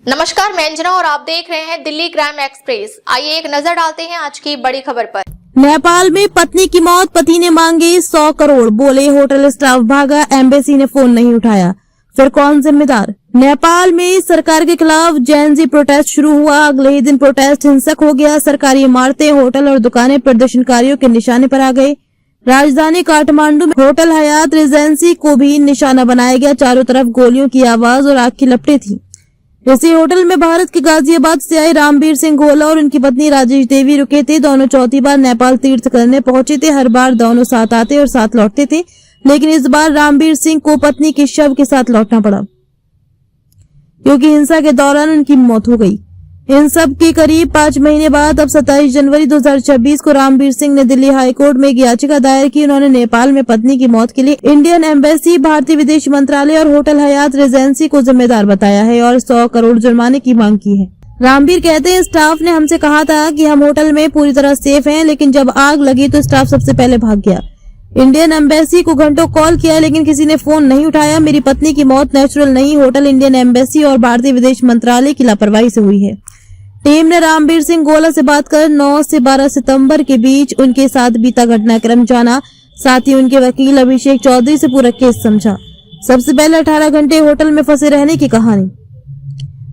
नमस्कार, मैं अंजना और आप देख रहे हैं दिल्ली क्राइम एक्सप्रेस। आइए एक नजर डालते हैं आज की बड़ी खबर पर। नेपाल में पत्नी की मौत, पति ने मांगे 100 करोड़, बोले होटल स्टाफ भागा, एम्बेसी ने फोन नहीं उठाया, फिर कौन जिम्मेदार। नेपाल में सरकार के खिलाफ जेन-ज़ी प्रोटेस्ट शुरू हुआ। अगले ही दिन प्रोटेस्ट हिंसक हो गया। सरकारी इमारतें, होटल और दुकानें प्रदर्शनकारियों के निशाने पर आ गए। राजधानी काठमांडू में होटल हयात रेजेंसी को भी निशाना बनाया गया। चारों तरफ गोलियों की आवाज और आग की लपटें थी। इसी होटल में भारत के गाजियाबाद से आए रामबीर सिंह गोला और उनकी पत्नी राजेश देवी रुके थे। दोनों चौथी बार नेपाल तीर्थ करने पहुंचे थे। हर बार दोनों साथ आते और साथ लौटते थे, लेकिन इस बार रामबीर सिंह को पत्नी के शव के साथ लौटना पड़ा क्योंकि हिंसा के दौरान उनकी मौत हो गई। इन सब के करीब 5 महीने बाद अब 27 जनवरी 2026 को रामबीर सिंह ने दिल्ली हाई कोर्ट में एक याचिका दायर की। उन्होंने नेपाल में पत्नी की मौत के लिए इंडियन एम्बेसी, भारतीय विदेश मंत्रालय और होटल हयात रेजेंसी को जिम्मेदार बताया है और 100 करोड़ जुर्माने की मांग की है। रामबीर कहते हैं, स्टाफ ने हमसे कहा था कि हम होटल में पूरी तरह सेफ हैं, लेकिन जब आग लगी तो स्टाफ सबसे पहले भाग गया। इंडियन एम्बेसी को घंटों कॉल किया, लेकिन किसी ने फोन नहीं उठाया। मेरी पत्नी की मौत नेचुरल नहीं, होटल, इंडियन एम्बेसी और भारतीय विदेश मंत्रालय की लापरवाही से हुई है। टीम ने रामबीर सिंह गोला से बात कर 9 से 12 सितंबर के बीच उनके साथ बीता घटनाक्रम जाना। साथ ही उनके वकील अभिषेक चौधरी से पूरा केस समझा। सबसे पहले 18 घंटे होटल में फंसे रहने की कहानी।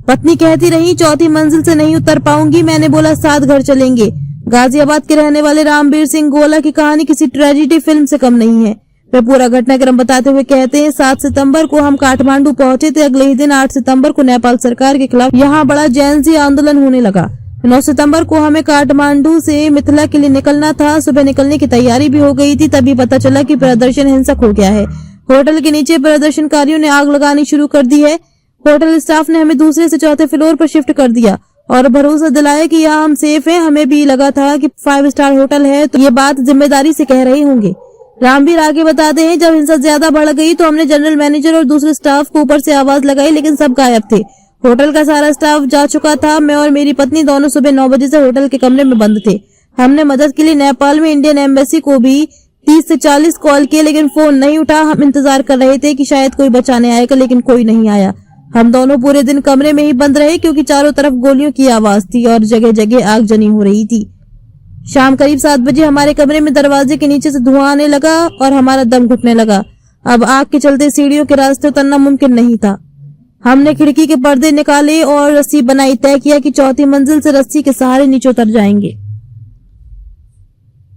पत्नी कहती रही, चौथी मंजिल से नहीं उतर पाऊंगी। मैंने बोला साथ घर चलेंगे। गाजियाबाद के रहने वाले रामबीर सिंह गोला की कहानी किसी ट्रेजेडी फिल्म से कम नहीं है। वे पूरा घटनाक्रम बताते हुए कहते हैं, 7 सितंबर को हम काठमांडू पहुंचे थे। अगले ही दिन 8 सितंबर को नेपाल सरकार के खिलाफ यहां बड़ा जेन-ज़ी आंदोलन होने लगा। 9 सितंबर को हमें काठमांडू से मिथिला के लिए निकलना था। सुबह निकलने की तैयारी भी हो गई थी, तभी पता चला कि प्रदर्शन हिंसक हो गया है। होटल के नीचे प्रदर्शनकारियों ने आग लगानी शुरू कर दी है। होटल स्टाफ ने हमें दूसरे से चौथे फ्लोर पर शिफ्ट कर दिया और भरोसा दिलाया कि यहाँ हम सेफ हैं। हमें भी लगा था कि 5 स्टार होटल है, तो ये बात जिम्मेदारी से कह रहे होंगे। रामबीर आगे बताते हैं, जब हिंसा ज्यादा बढ़ गई तो हमने जनरल मैनेजर और दूसरे स्टाफ को ऊपर से आवाज लगाई, लेकिन सब गायब थे। होटल का सारा स्टाफ जा चुका था। मैं और मेरी पत्नी दोनों सुबह 9 बजे से होटल के कमरे में बंद थे। हमने मदद के लिए नेपाल में इंडियन एम्बेसी को भी 30 से 40 कॉल किए, लेकिन फोन नहीं उठा। हम इंतजार कर रहे थे कि शायद कोई बचाने आएगा, लेकिन कोई नहीं आया। हम दोनों पूरे दिन कमरे में ही बंद रहे क्योंकि चारों तरफ गोलियों की आवाज थी और जगह जगह आगजनी हो रही थी। शाम करीब 7 बजे हमारे कमरे में दरवाजे के नीचे से धुआं आने लगा और हमारा दम घुटने लगा। अब आग के चलते सीढ़ियों के रास्ते उतरना मुमकिन नहीं था। हमने खिड़की के पर्दे निकाले और रस्सी बनाई। तय किया कि चौथी मंजिल से रस्सी के सहारे नीचे उतर जाएंगे।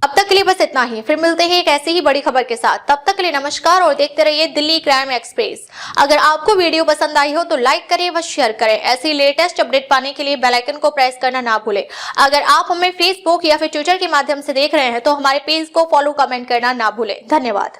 अब तक के लिए बस इतना ही। फिर मिलते हैं एक ऐसी ही बड़ी खबर के साथ। तब तक के लिए नमस्कार और देखते रहिए दिल्ली क्राइम एक्सप्रेस। अगर आपको वीडियो पसंद आई हो तो लाइक करें व शेयर करें। ऐसी लेटेस्ट अपडेट पाने के लिए बेल आइकन को प्रेस करना ना भूलें। अगर आप हमें फेसबुक या फिर ट्विटर के माध्यम से देख रहे हैं तो हमारे पेज को फॉलो, कमेंट करना ना भूलें। धन्यवाद।